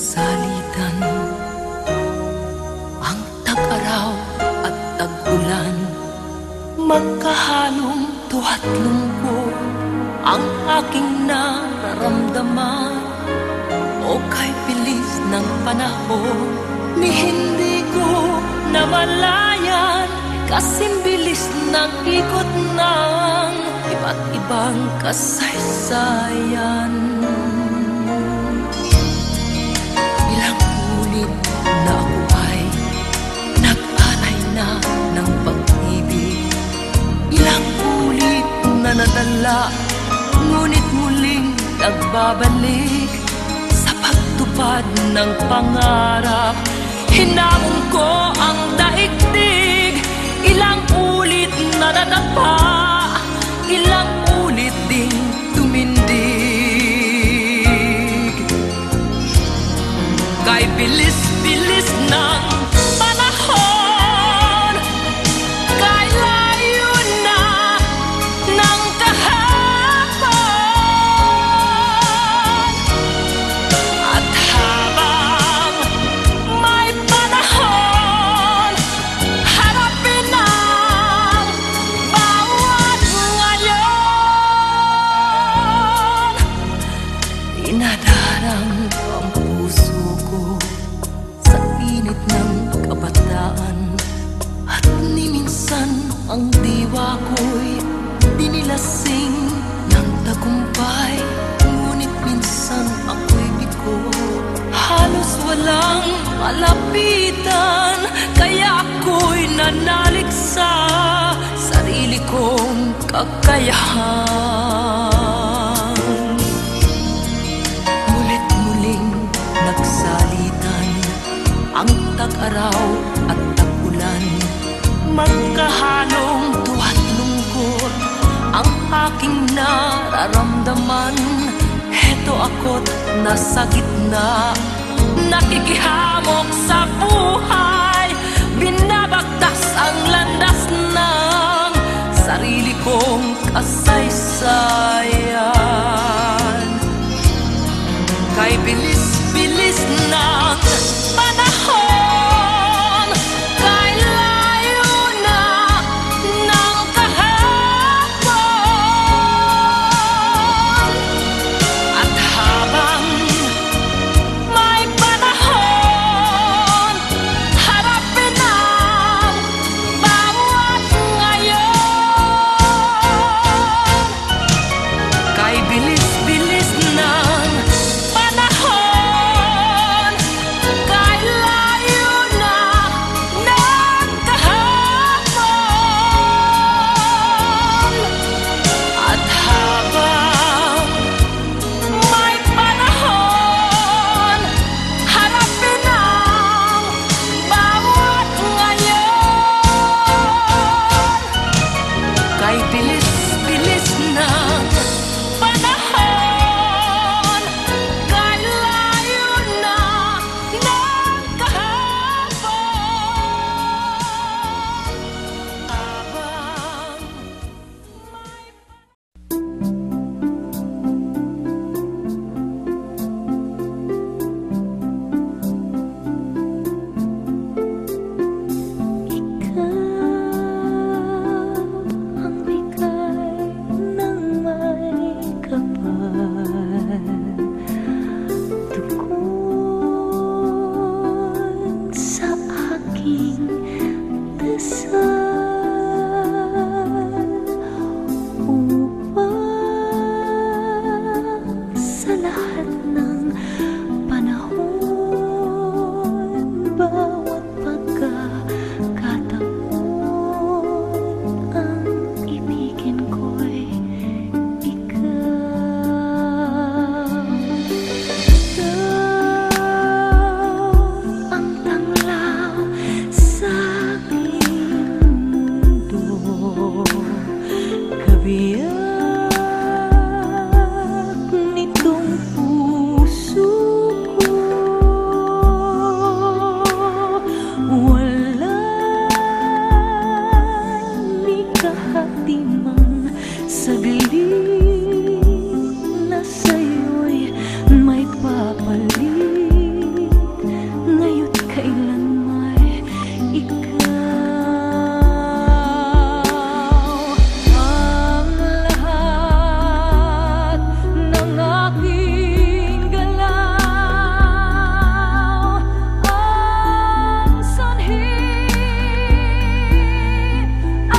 nagsalitan ang tag-araw at tag-ulan, magkahalong tuwa't lungkot ang aking nararamdaman. O kay bilis ng panahon, ni hindi ko namalayan, kasing bilis ng ikot ng iba't ibang kasaysayan. Ilang ulit na ako ay nag-alay na ng pag-ibig, ilang ulit na nadala, ngunit muling nagbabalik sa pagtupad ng pangarap. Hinamon ko ang daigdig, ilang ulit na nadapa, ilang ulit ding tumindig. malapitan, kaya ako'y nanalig sa sarili kong kakayahan. Mulit-muling nagsalitan ang tag-araw at tag-ulan, magkahalong tuwa't lungkot ang aking nararamdaman. Heto ako't nasa gitna, nakikihamok sa buhay, binabagtas ang landas ng sarili kong kasaysayan. Kay bilis-bilis ng panahon, kay layo na ng kahapon, at habang may panahon, harapin ang bawat ngayon. Kay bilis-bilis ng panahon, kay layo na ng kahapon, at habang may panahon, harapin ang bawat ngayon. Kay bilis-bilis ng panahon, kay layo na ng kahapon, habang ang bigay ng may kapal, tukon sa aking dasal, upang sa lahat ng panahon, bawat pagkakataon, ang ibigin ko'y ikaw. Ikaw ang tanglaw sa aking mundo, kabiyak nitong puso ko. Walang ikahatimang saglit na sa'yo'y may papalit, ngayo't kailan may ikaw. Ang lahat ng aking galaw, ang sanhi ay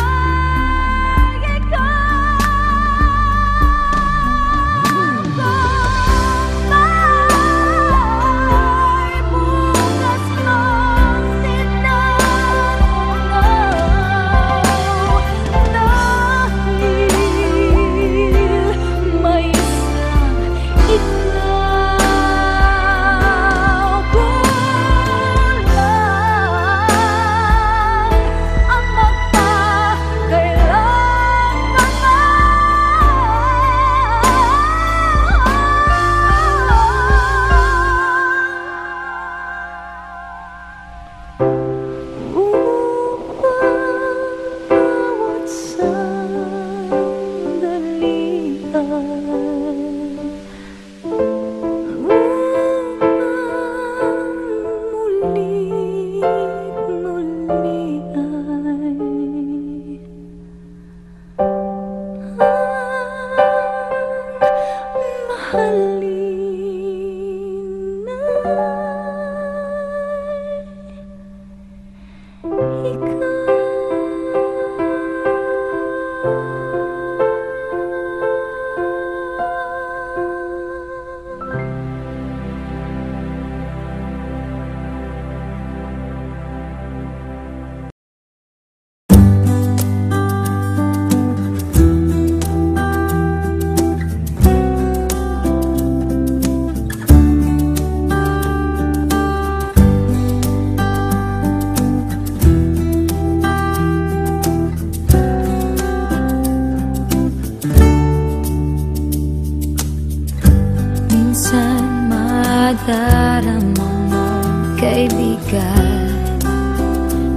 minsan madarama mo kaibigan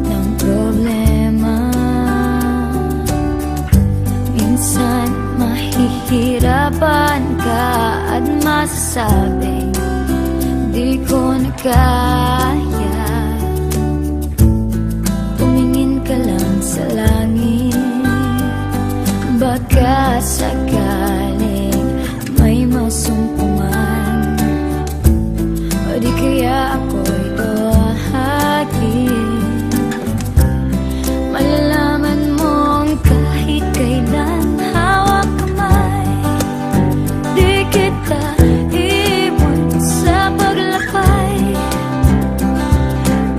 ng problema. Minsan mahihirapan ka at masasabing di ko na kaya. Tumingin ka lang sa langit, baka sakaling may masumpungan, o di kaya ako'y tuwahagin. Malalaman mong kahit kailan hawak kamay, di kita iwan sa paglakbay.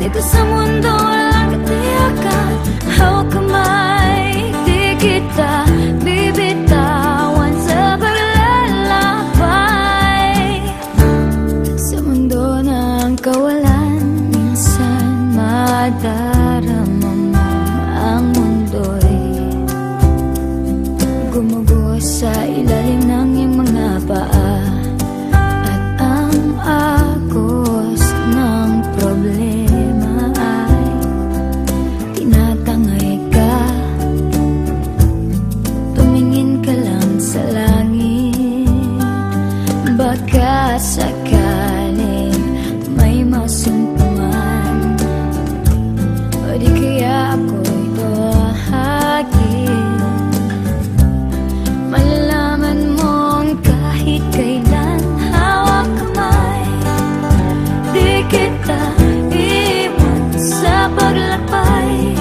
Dito sa mundo walang katiyakan, hawak kamay, di kita bibitawan sa paglalakbay. Sa mundo ng kawalan, minsan madarama mo ang mundo'y gumuguho sa ilalim ng iyong mga paa, at ang agos ng problema ay tinatangay ka. Tumingin ka lang sa langit, baka sakaling may masumpungan, o di kaya ako'y tuwahagin. Malalaman mong kahit kailan hawak kamay, di kita iwan sa paglakbay.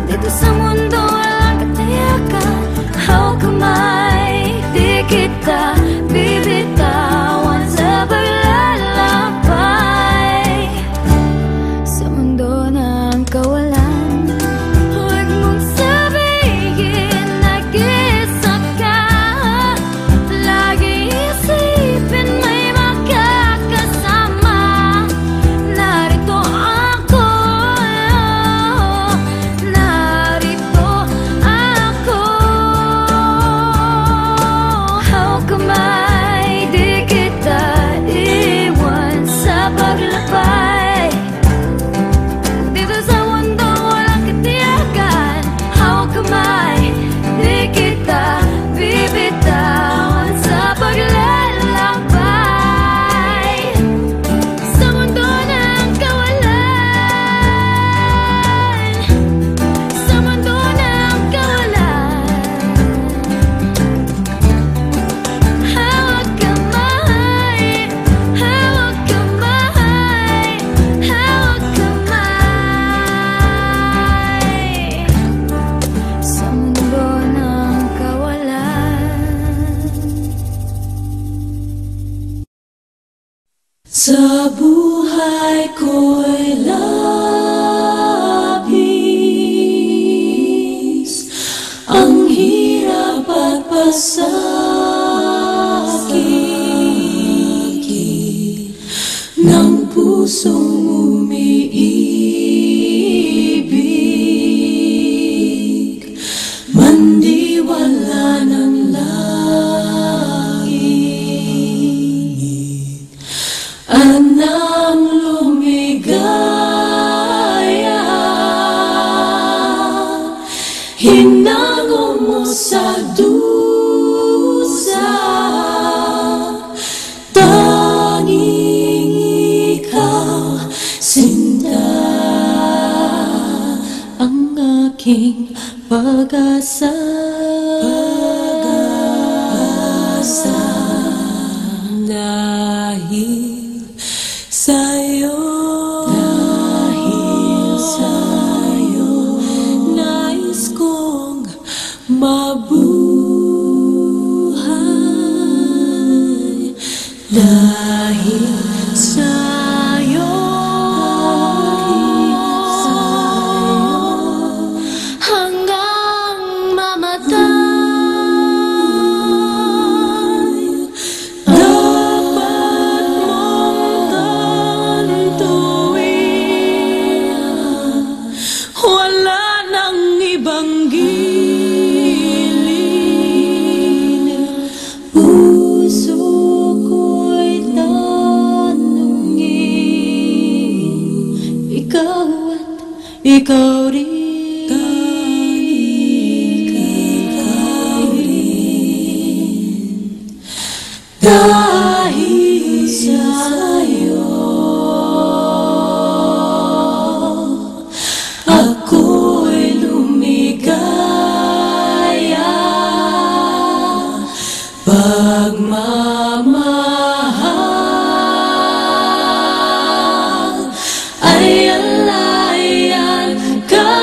Dito sa mundo walang katiyakan, hawak kamay, di kita bibitawan sa paglalakbay. Sa mundo ng kawalan, huwag mong sabihin nag-isa ka. Lagi isipin may makakasama. Narito ako, narito ako. Hawak kamay, di kita iwan sa paglakbay. Dito sa mundo walang katiyakan, hawak kamay, di kita bibitawan sa paglalakbay. Sa mundo ng kawalan, sa mundo ng kawalan, hawak kamay, hawak kamay, hawak kamay. Sa mundo ng kawalan. Sa buhay ko'y labis ang hirap at pasakit ng pusong umiibig, mandiwala ng langit. Anang lumigaya, hinango mo sa dusa, tanging ikaw, sinta, ang aking pag-asa. Dahil sa'yo, nais kong mabuhay. Dahil sa'yo, hanggang mamatay. Dapat mong tantuin, wala nang ibang gilid. Puso ikaw rin. Dahil sa'yo ako'y lumigaya, pagmamahal ay alayan ka.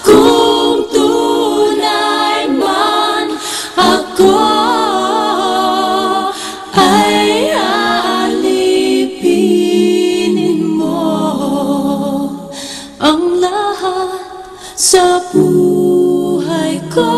Kung tunay man ako ay alipinin mo ang lahat sa buhay ko'y